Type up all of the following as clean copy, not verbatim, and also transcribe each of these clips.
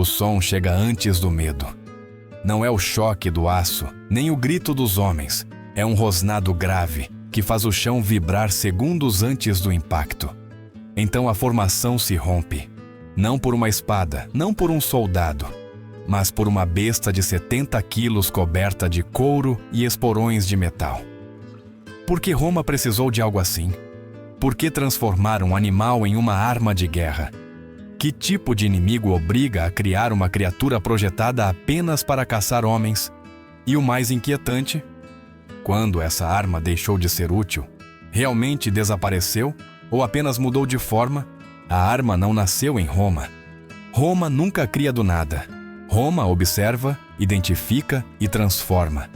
O som chega antes do medo. Não é o choque do aço, nem o grito dos homens. É um rosnado grave que faz o chão vibrar segundos antes do impacto. Então a formação se rompe. Não por uma espada, não por um soldado, mas por uma besta de 70 quilos coberta de couro e esporões de metal. Por que Roma precisou de algo assim? Por que transformar um animal em uma arma de guerra? Que tipo de inimigo obriga a criar uma criatura projetada apenas para caçar homens? E o mais inquietante, quando essa arma deixou de ser útil, realmente desapareceu ou apenas mudou de forma? A arma não nasceu em Roma. Roma nunca cria do nada. Roma observa, identifica e transforma.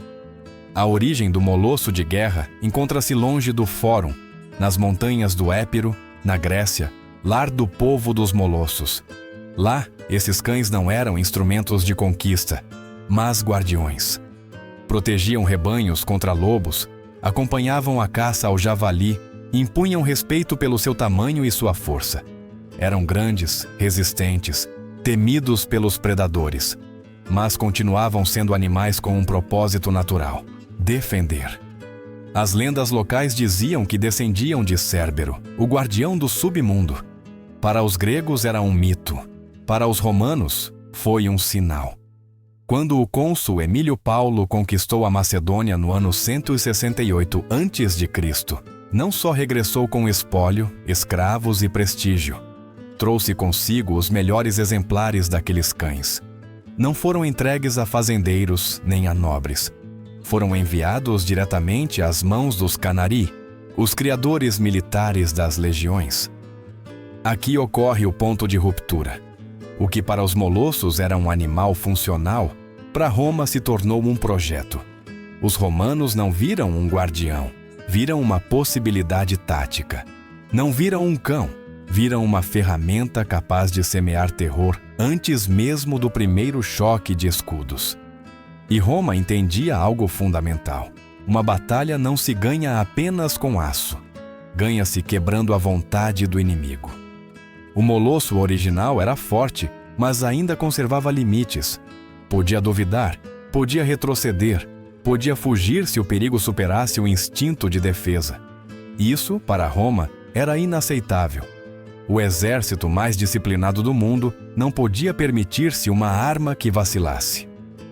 A origem do molosso de guerra encontra-se longe do Fórum, nas montanhas do Épiro, na Grécia, lar do povo dos molossos. Lá, esses cães não eram instrumentos de conquista, mas guardiões. Protegiam rebanhos contra lobos, acompanhavam a caça ao javali e impunham respeito pelo seu tamanho e sua força. Eram grandes, resistentes, temidos pelos predadores, mas continuavam sendo animais com um propósito natural: defender. As lendas locais diziam que descendiam de Cérbero, o guardião do submundo. Para os gregos era um mito. Para os romanos, foi um sinal. Quando o cônsul Emílio Paulo conquistou a Macedônia no ano 168 a.C., não só regressou com espólio, escravos e prestígio. Trouxe consigo os melhores exemplares daqueles cães. Não foram entregues a fazendeiros nem a nobres. Foram enviados diretamente às mãos dos Canari, os criadores militares das legiões. Aqui ocorre o ponto de ruptura. O que para os molossos era um animal funcional, para Roma se tornou um projeto. Os romanos não viram um guardião, viram uma possibilidade tática. Não viram um cão, viram uma ferramenta capaz de semear terror antes mesmo do primeiro choque de escudos. E Roma entendia algo fundamental. Uma batalha não se ganha apenas com aço. Ganha-se quebrando a vontade do inimigo. O molosso original era forte, mas ainda conservava limites. Podia duvidar, podia retroceder, podia fugir se o perigo superasse o instinto de defesa. Isso, para Roma, era inaceitável. O exército mais disciplinado do mundo não podia permitir-se uma arma que vacilasse.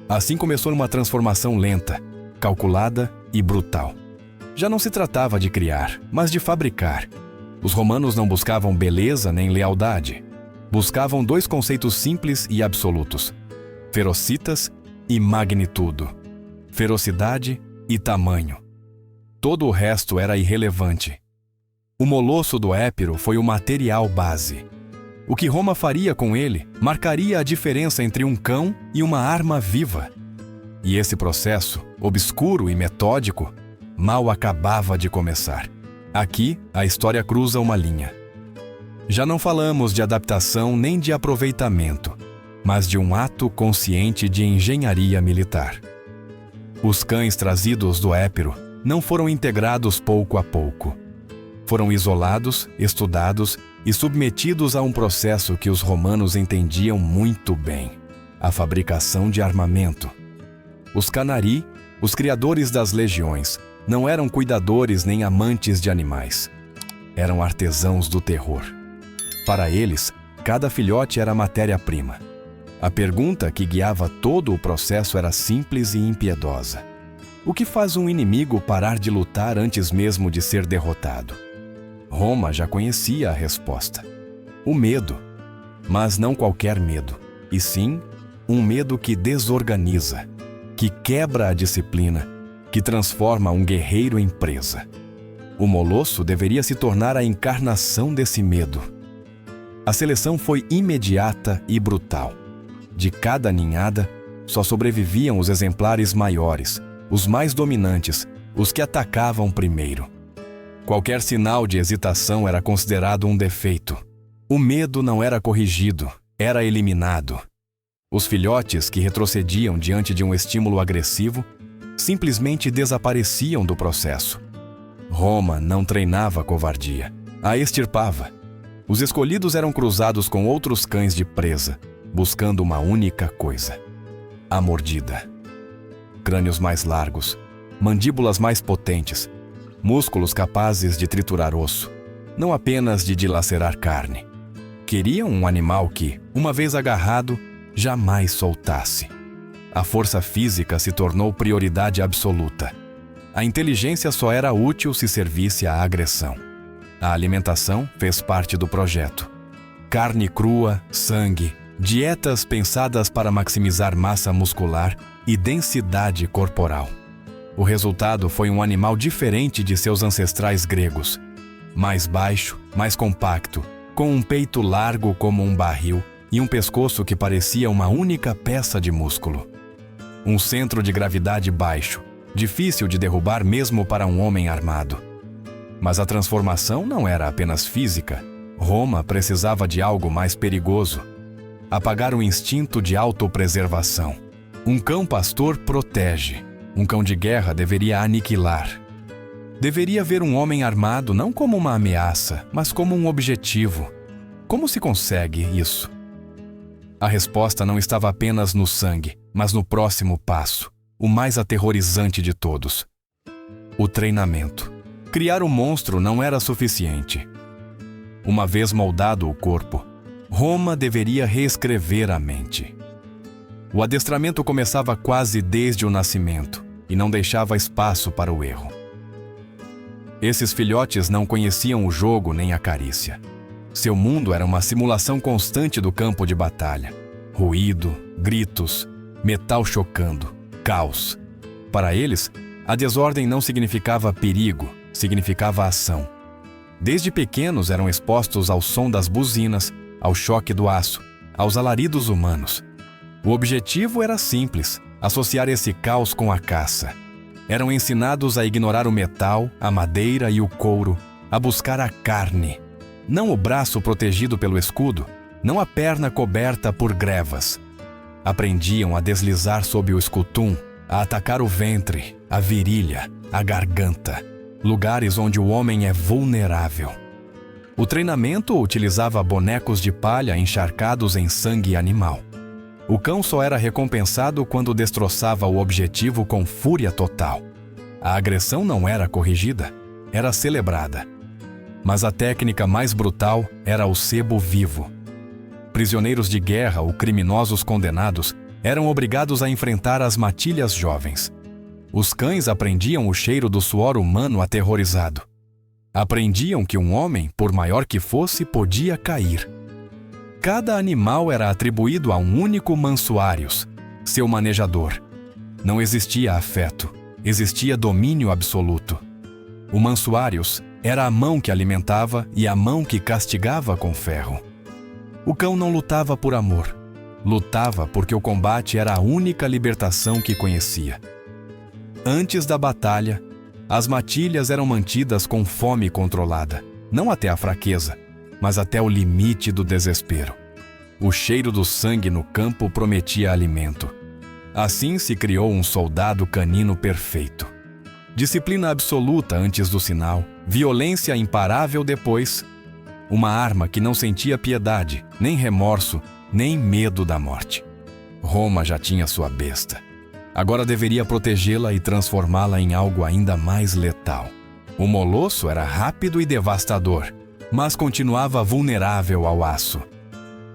Assim começou uma transformação lenta, calculada e brutal. Já não se tratava de criar, mas de fabricar. Os romanos não buscavam beleza nem lealdade. Buscavam dois conceitos simples e absolutos: ferocitas e magnitudo. Ferocidade e tamanho. Todo o resto era irrelevante. O molosso do Épiro foi o material base. O que Roma faria com ele marcaria a diferença entre um cão e uma arma viva. E esse processo, obscuro e metódico, mal acabava de começar. Aqui, a história cruza uma linha. Já não falamos de adaptação nem de aproveitamento, mas de um ato consciente de engenharia militar. Os cães trazidos do Épiro não foram integrados pouco a pouco. Foram isolados, estudados e submetidos a um processo que os romanos entendiam muito bem: a fabricação de armamento. Os Canari, os criadores das legiões, não eram cuidadores nem amantes de animais. Eram artesãos do terror. Para eles, cada filhote era matéria-prima. A pergunta que guiava todo o processo era simples e impiedosa: o que faz um inimigo parar de lutar antes mesmo de ser derrotado? Roma já conhecia a resposta: o medo. Mas não qualquer medo, e sim um medo que desorganiza, que quebra a disciplina, que transforma um guerreiro em presa. O molosso deveria se tornar a encarnação desse medo. A seleção foi imediata e brutal. De cada ninhada, só sobreviviam os exemplares maiores, os mais dominantes, os que atacavam primeiro. Qualquer sinal de hesitação era considerado um defeito. O medo não era corrigido, era eliminado. Os filhotes que retrocediam diante de um estímulo agressivo simplesmente desapareciam do processo. Roma não treinava a covardia, a extirpava. Os escolhidos eram cruzados com outros cães de presa, buscando uma única coisa: a mordida. Crânios mais largos, mandíbulas mais potentes, músculos capazes de triturar osso, não apenas de dilacerar carne. Queriam um animal que, uma vez agarrado, jamais soltasse. A força física se tornou prioridade absoluta. A inteligência só era útil se servisse à agressão. A alimentação fez parte do projeto. Carne crua, sangue, dietas pensadas para maximizar massa muscular e densidade corporal. O resultado foi um animal diferente de seus ancestrais gregos. Mais baixo, mais compacto, com um peito largo como um barril e um pescoço que parecia uma única peça de músculo. Um centro de gravidade baixo, difícil de derrubar mesmo para um homem armado. Mas a transformação não era apenas física. Roma precisava de algo mais perigoso: apagar o instinto de autopreservação. Um cão pastor protege. Um cão de guerra deveria aniquilar. Deveria ver um homem armado não como uma ameaça, mas como um objetivo. Como se consegue isso? A resposta não estava apenas no sangue, mas no próximo passo, o mais aterrorizante de todos: o treinamento. Criar o monstro não era suficiente. Uma vez moldado o corpo, Roma deveria reescrever a mente. O adestramento começava quase desde o nascimento e não deixava espaço para o erro. Esses filhotes não conheciam o jogo nem a carícia. Seu mundo era uma simulação constante do campo de batalha. Ruído, gritos, metal chocando, caos. Para eles, a desordem não significava perigo, significava ação. Desde pequenos eram expostos ao som das buzinas, ao choque do aço, aos alaridos humanos. O objetivo era simples: associar esse caos com a caça. Eram ensinados a ignorar o metal, a madeira e o couro, a buscar a carne. Não o braço protegido pelo escudo, não a perna coberta por grevas. Aprendiam a deslizar sob o escutum, a atacar o ventre, a virilha, a garganta, lugares onde o homem é vulnerável. O treinamento utilizava bonecos de palha encharcados em sangue animal. O cão só era recompensado quando destroçava o objetivo com fúria total. A agressão não era corrigida, era celebrada. Mas a técnica mais brutal era o sebo vivo. Prisioneiros de guerra ou criminosos condenados eram obrigados a enfrentar as matilhas jovens. Os cães aprendiam o cheiro do suor humano aterrorizado. Aprendiam que um homem, por maior que fosse, podia cair. Cada animal era atribuído a um único mansuários, seu manejador. Não existia afeto, existia domínio absoluto. O mansuários era a mão que alimentava e a mão que castigava com ferro. O cão não lutava por amor, lutava porque o combate era a única libertação que conhecia. Antes da batalha, as matilhas eram mantidas com fome controlada, não até a fraqueza, mas até o limite do desespero. O cheiro do sangue no campo prometia alimento. Assim se criou um soldado canino perfeito. Disciplina absoluta antes do sinal, violência imparável depois. Uma arma que não sentia piedade, nem remorso, nem medo da morte. Roma já tinha sua besta. Agora deveria protegê-la e transformá-la em algo ainda mais letal. O molosso era rápido e devastador, mas continuava vulnerável ao aço.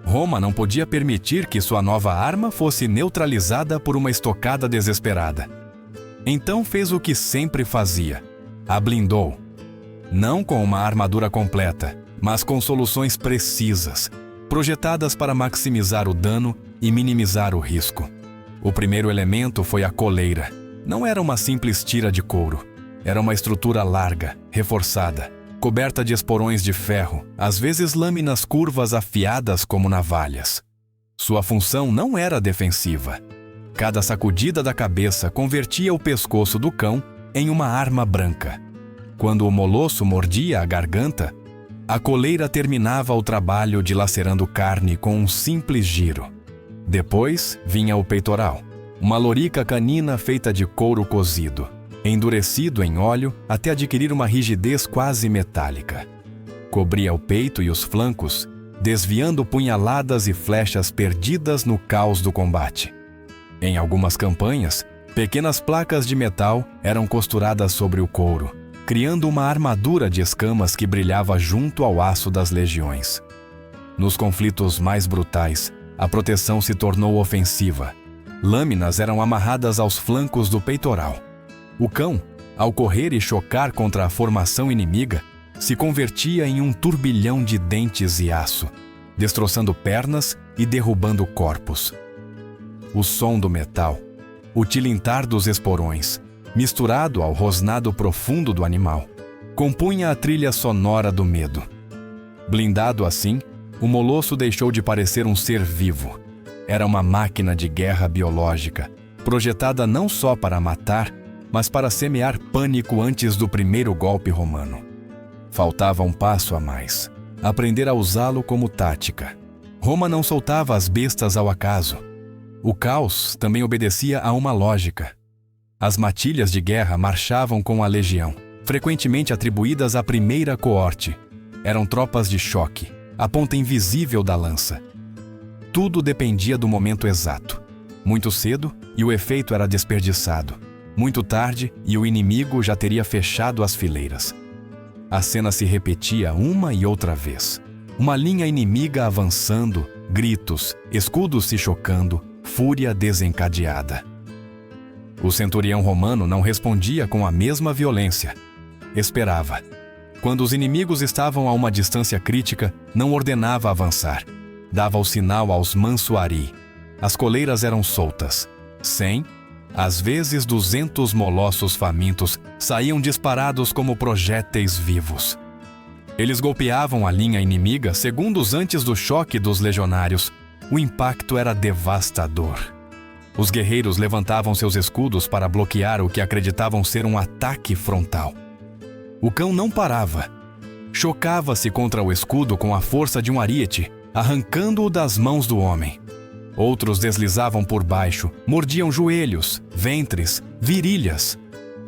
Roma não podia permitir que sua nova arma fosse neutralizada por uma estocada desesperada. Então fez o que sempre fazia: a blindou. Não com uma armadura completa, mas com soluções precisas, projetadas para maximizar o dano e minimizar o risco. O primeiro elemento foi a coleira. Não era uma simples tira de couro. Era uma estrutura larga, reforçada, coberta de esporões de ferro, às vezes lâminas curvas afiadas como navalhas. Sua função não era defensiva. Cada sacudida da cabeça convertia o pescoço do cão em uma arma branca. Quando o molosso mordia a garganta, a coleira terminava o trabalho dilacerando carne com um simples giro. Depois vinha o peitoral, uma lorica canina feita de couro cozido, endurecido em óleo até adquirir uma rigidez quase metálica. Cobria o peito e os flancos desviando punhaladas e flechas perdidas no caos do combate. Em algumas campanhas, pequenas placas de metal eram costuradas sobre o couro, criando uma armadura de escamas que brilhava junto ao aço das legiões. Nos conflitos mais brutais, a proteção se tornou ofensiva. Lâminas eram amarradas aos flancos do peitoral. O cão, ao correr e chocar contra a formação inimiga, se convertia em um turbilhão de dentes e aço, destroçando pernas e derrubando corpos. O som do metal, o tilintar dos esporões, misturado ao rosnado profundo do animal, compunha a trilha sonora do medo. Blindado assim, o molosso deixou de parecer um ser vivo. Era uma máquina de guerra biológica, projetada não só para matar, mas para semear pânico antes do primeiro golpe romano. Faltava um passo a mais: aprender a usá-lo como tática. Roma não soltava as bestas ao acaso. O caos também obedecia a uma lógica. As matilhas de guerra marchavam com a legião, frequentemente atribuídas à primeira coorte. Eram tropas de choque, a ponta invisível da lança. Tudo dependia do momento exato. Muito cedo, e o efeito era desperdiçado. Muito tarde, e o inimigo já teria fechado as fileiras. A cena se repetia uma e outra vez. Uma linha inimiga avançando, gritos, escudos se chocando, fúria desencadeada. O centurião romano não respondia com a mesma violência. Esperava. Quando os inimigos estavam a uma distância crítica, não ordenava avançar. Dava o sinal aos mansuari. As coleiras eram soltas. 100, às vezes 200 molossos famintos saíam disparados como projéteis vivos. Eles golpeavam a linha inimiga segundos antes do choque dos legionários. O impacto era devastador. Os guerreiros levantavam seus escudos para bloquear o que acreditavam ser um ataque frontal. O cão não parava. Chocava-se contra o escudo com a força de um ariete, arrancando-o das mãos do homem. Outros deslizavam por baixo, mordiam joelhos, ventres, virilhas.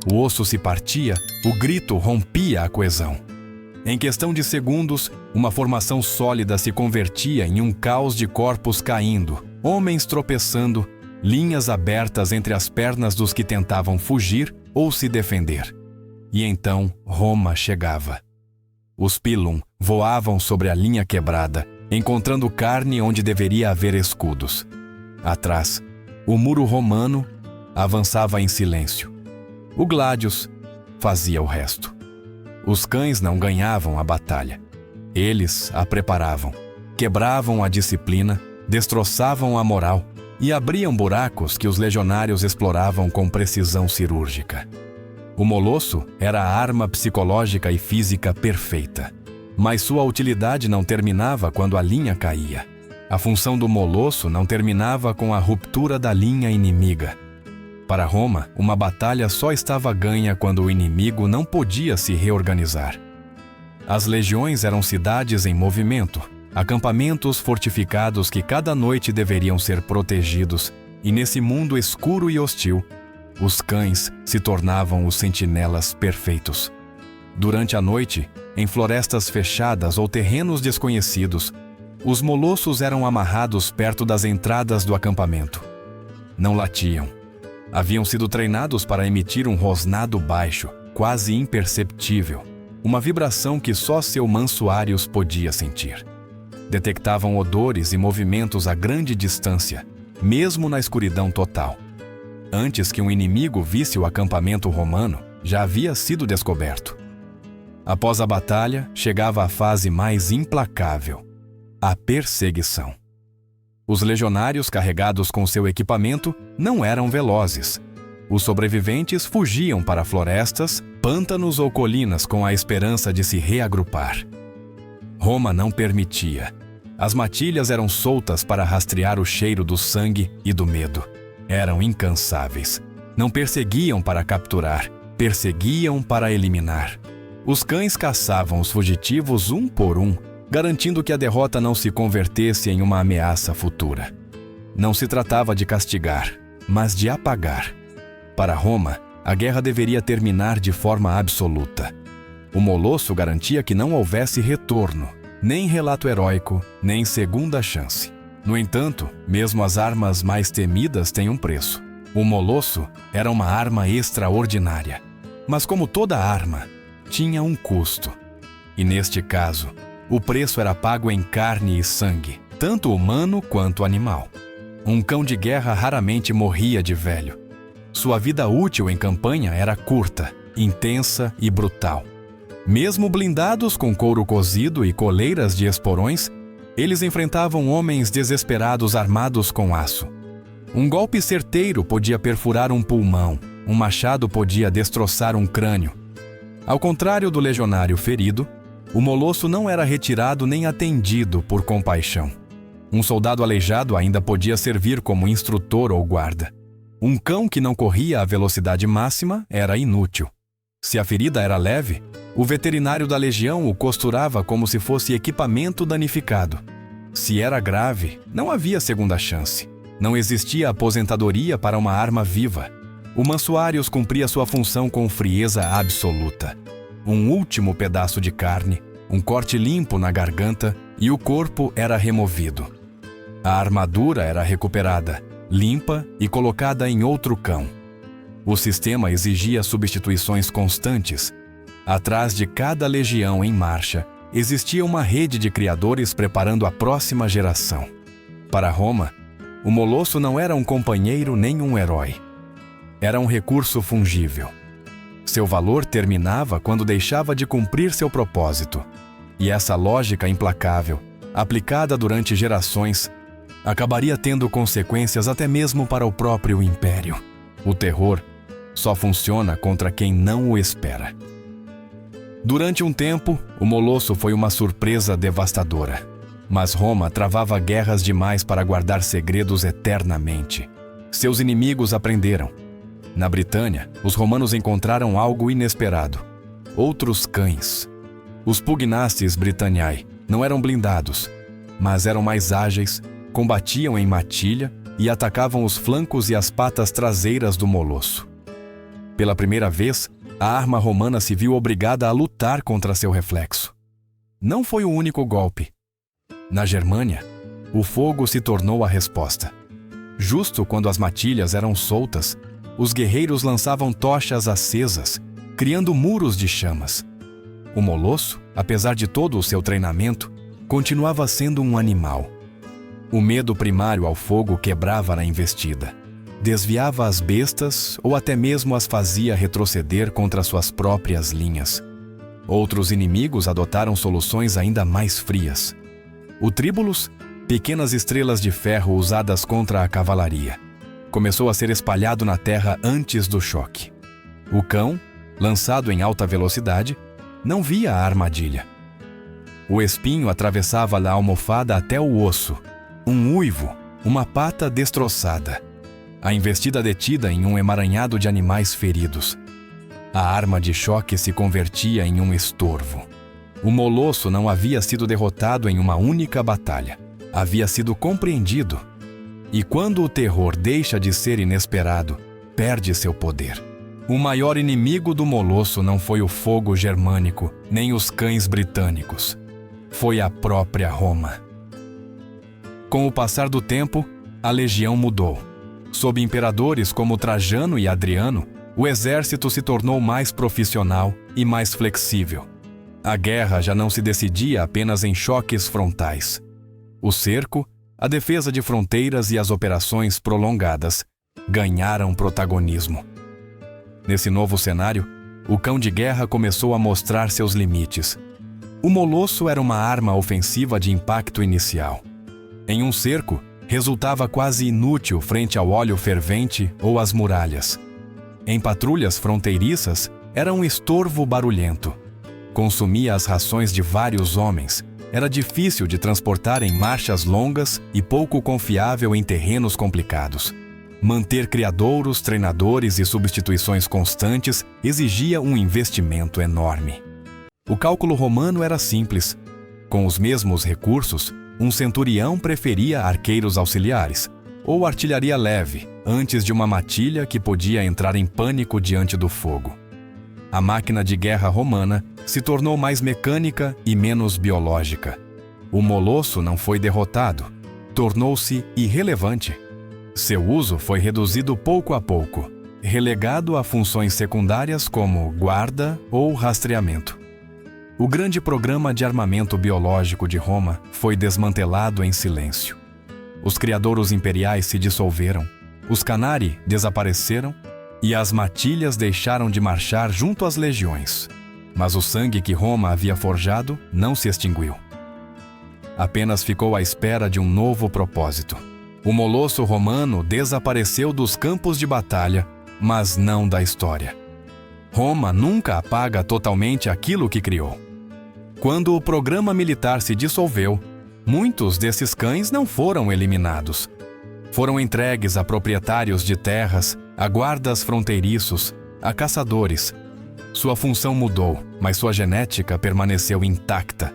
O osso se partia, o grito rompia a coesão. Em questão de segundos, uma formação sólida se convertia em um caos de corpos caindo, homens tropeçando, linhas abertas entre as pernas dos que tentavam fugir ou se defender. E então Roma chegava. Os pilum voavam sobre a linha quebrada, encontrando carne onde deveria haver escudos. Atrás, o muro romano avançava em silêncio. O gladius fazia o resto. Os cães não ganhavam a batalha. Eles a preparavam, quebravam a disciplina, destroçavam a moral e abriam buracos que os legionários exploravam com precisão cirúrgica. O molosso era a arma psicológica e física perfeita. Mas sua utilidade não terminava quando a linha caía. A função do molosso não terminava com a ruptura da linha inimiga. Para Roma, uma batalha só estava ganha quando o inimigo não podia se reorganizar. As legiões eram cidades em movimento, acampamentos fortificados que cada noite deveriam ser protegidos, e nesse mundo escuro e hostil, os cães se tornavam os sentinelas perfeitos. Durante a noite, em florestas fechadas ou terrenos desconhecidos, os molossos eram amarrados perto das entradas do acampamento. Não latiam. Haviam sido treinados para emitir um rosnado baixo, quase imperceptível, uma vibração que só seu mansuários podia sentir. Detectavam odores e movimentos a grande distância, mesmo na escuridão total. Antes que um inimigo visse o acampamento romano, já havia sido descoberto. Após a batalha, chegava a fase mais implacável: a perseguição. Os legionários carregados com seu equipamento não eram velozes. Os sobreviventes fugiam para florestas, pântanos ou colinas com a esperança de se reagrupar. Roma não permitia. As matilhas eram soltas para rastrear o cheiro do sangue e do medo. Eram incansáveis. Não perseguiam para capturar, perseguiam para eliminar. Os cães caçavam os fugitivos um por um, garantindo que a derrota não se convertesse em uma ameaça futura. Não se tratava de castigar, mas de apagar. Para Roma, a guerra deveria terminar de forma absoluta. O molosso garantia que não houvesse retorno. Nem relato heróico, nem segunda chance. No entanto, mesmo as armas mais temidas têm um preço. O molosso era uma arma extraordinária. Mas como toda arma, tinha um custo. E neste caso, o preço era pago em carne e sangue, tanto humano quanto animal. Um cão de guerra raramente morria de velho. Sua vida útil em campanha era curta, intensa e brutal. Mesmo blindados com couro cozido e coleiras de esporões, eles enfrentavam homens desesperados armados com aço. Um golpe certeiro podia perfurar um pulmão, um machado podia destroçar um crânio. Ao contrário do legionário ferido, o molosso não era retirado nem atendido por compaixão. Um soldado aleijado ainda podia servir como instrutor ou guarda. Um cão que não corria à velocidade máxima era inútil. Se a ferida era leve, o veterinário da legião o costurava como se fosse equipamento danificado. Se era grave, não havia segunda chance. Não existia aposentadoria para uma arma viva. O Mansuarius cumpria sua função com frieza absoluta. Um último pedaço de carne, um corte limpo na garganta e o corpo era removido. A armadura era recuperada, limpa e colocada em outro cão. O sistema exigia substituições constantes. Atrás de cada legião em marcha, existia uma rede de criadores preparando a próxima geração. Para Roma, o molosso não era um companheiro nem um herói. Era um recurso fungível. Seu valor terminava quando deixava de cumprir seu propósito. E essa lógica implacável, aplicada durante gerações, acabaria tendo consequências até mesmo para o próprio império. O terror só funciona contra quem não o espera. Durante um tempo, o molosso foi uma surpresa devastadora. Mas Roma travava guerras demais para guardar segredos eternamente. Seus inimigos aprenderam. Na Britânia, os romanos encontraram algo inesperado. Outros cães. Os Pugnastes Britanniae não eram blindados, mas eram mais ágeis, combatiam em matilha e atacavam os flancos e as patas traseiras do molosso. Pela primeira vez, a arma romana se viu obrigada a lutar contra seu reflexo. Não foi o único golpe. Na Germânia, o fogo se tornou a resposta. Justo quando as matilhas eram soltas, os guerreiros lançavam tochas acesas, criando muros de chamas. O molosso, apesar de todo o seu treinamento, continuava sendo um animal. O medo primário ao fogo quebrava na investida. Desviava as bestas ou até mesmo as fazia retroceder contra suas próprias linhas. Outros inimigos adotaram soluções ainda mais frias. O Tríbulos, pequenas estrelas de ferro usadas contra a cavalaria, começou a ser espalhado na terra antes do choque. O cão, lançado em alta velocidade, não via a armadilha. O espinho atravessava a almofada até o osso. Um uivo, uma pata destroçada. A investida detida em um emaranhado de animais feridos. A arma de choque se convertia em um estorvo. O molosso não havia sido derrotado em uma única batalha. Havia sido compreendido. E quando o terror deixa de ser inesperado, perde seu poder. O maior inimigo do molosso não foi o fogo germânico, nem os cães britânicos. Foi a própria Roma. Com o passar do tempo, a legião mudou. Sob imperadores como Trajano e Adriano, o exército se tornou mais profissional e mais flexível. A guerra já não se decidia apenas em choques frontais. O cerco, a defesa de fronteiras e as operações prolongadas ganharam protagonismo. Nesse novo cenário, o cão de guerra começou a mostrar seus limites. O molosso era uma arma ofensiva de impacto inicial. Em um cerco, resultava quase inútil frente ao óleo fervente ou às muralhas. Em patrulhas fronteiriças, era um estorvo barulhento. Consumia as rações de vários homens. Era difícil de transportar em marchas longas e pouco confiável em terrenos complicados. Manter criadouros, treinadores e substituições constantes exigia um investimento enorme. O cálculo romano era simples. Com os mesmos recursos, um centurião preferia arqueiros auxiliares, ou artilharia leve, antes de uma matilha que podia entrar em pânico diante do fogo. A máquina de guerra romana se tornou mais mecânica e menos biológica. O molosso não foi derrotado, tornou-se irrelevante. Seu uso foi reduzido pouco a pouco, relegado a funções secundárias como guarda ou rastreamento. O grande programa de armamento biológico de Roma foi desmantelado em silêncio. Os criadouros imperiais se dissolveram, os canari desapareceram e as matilhas deixaram de marchar junto às legiões. Mas o sangue que Roma havia forjado não se extinguiu. Apenas ficou à espera de um novo propósito. O molosso romano desapareceu dos campos de batalha, mas não da história. Roma nunca apaga totalmente aquilo que criou. Quando o programa militar se dissolveu, muitos desses cães não foram eliminados. Foram entregues a proprietários de terras, a guardas fronteiriços, a caçadores. Sua função mudou, mas sua genética permaneceu intacta.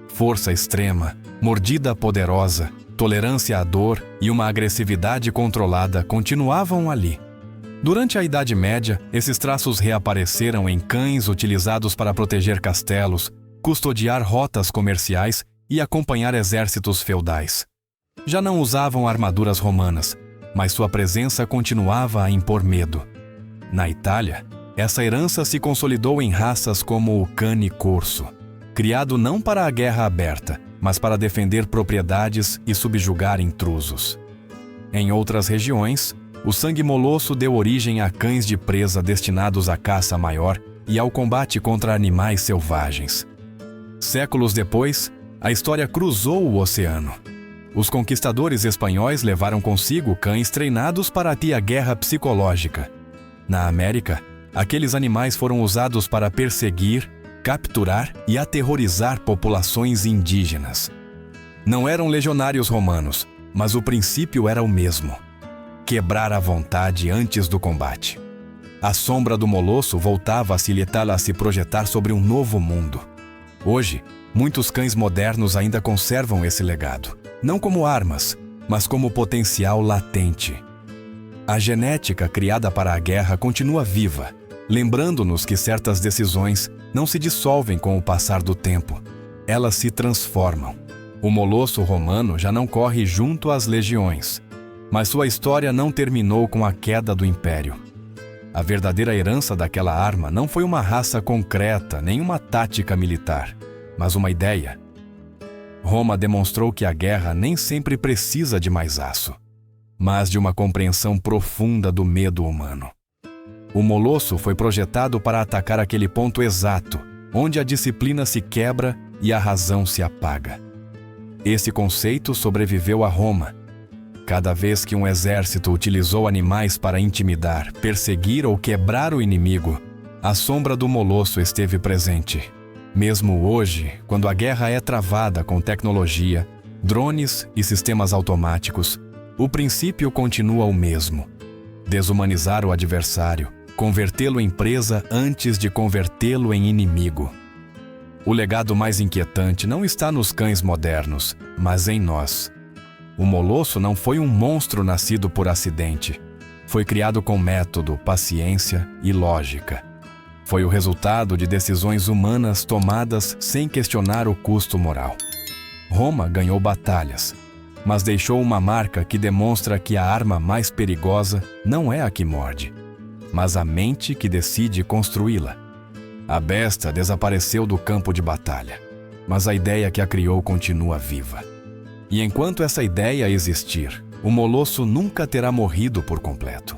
Força extrema, mordida poderosa, tolerância à dor e uma agressividade controlada continuavam ali. Durante a Idade Média, esses traços reapareceram em cães utilizados para proteger castelos, custodiar rotas comerciais e acompanhar exércitos feudais. Já não usavam armaduras romanas, mas sua presença continuava a impor medo. Na Itália, essa herança se consolidou em raças como o cane corso, criado não para a guerra aberta, mas para defender propriedades e subjugar intrusos. Em outras regiões, o sangue molosso deu origem a cães de presa destinados à caça maior e ao combate contra animais selvagens. Séculos depois, a história cruzou o oceano. Os conquistadores espanhóis levaram consigo cães treinados para a guerra psicológica. Na América, aqueles animais foram usados para perseguir, capturar e aterrorizar populações indígenas. Não eram legionários romanos, mas o princípio era o mesmo: quebrar a vontade antes do combate. A sombra do molosso voltava a se projetar sobre um novo mundo. Hoje, muitos cães modernos ainda conservam esse legado, não como armas, mas como potencial latente. A genética criada para a guerra continua viva, lembrando-nos que certas decisões não se dissolvem com o passar do tempo, elas se transformam. O molosso romano já não corre junto às legiões, mas sua história não terminou com a queda do império. A verdadeira herança daquela arma não foi uma raça concreta, nem uma tática militar, mas uma ideia. Roma demonstrou que a guerra nem sempre precisa de mais aço, mas de uma compreensão profunda do medo humano. O molosso foi projetado para atacar aquele ponto exato, onde a disciplina se quebra e a razão se apaga. Esse conceito sobreviveu a Roma. Cada vez que um exército utilizou animais para intimidar, perseguir ou quebrar o inimigo, a sombra do molosso esteve presente. Mesmo hoje, quando a guerra é travada com tecnologia, drones e sistemas automáticos, o princípio continua o mesmo: desumanizar o adversário, convertê-lo em presa antes de convertê-lo em inimigo. O legado mais inquietante não está nos cães modernos, mas em nós. O molosso não foi um monstro nascido por acidente. Foi criado com método, paciência e lógica. Foi o resultado de decisões humanas tomadas sem questionar o custo moral. Roma ganhou batalhas, mas deixou uma marca que demonstra que a arma mais perigosa não é a que morde, mas a mente que decide construí-la. A besta desapareceu do campo de batalha, mas a ideia que a criou continua viva. E enquanto essa ideia existir, o molosso nunca terá morrido por completo.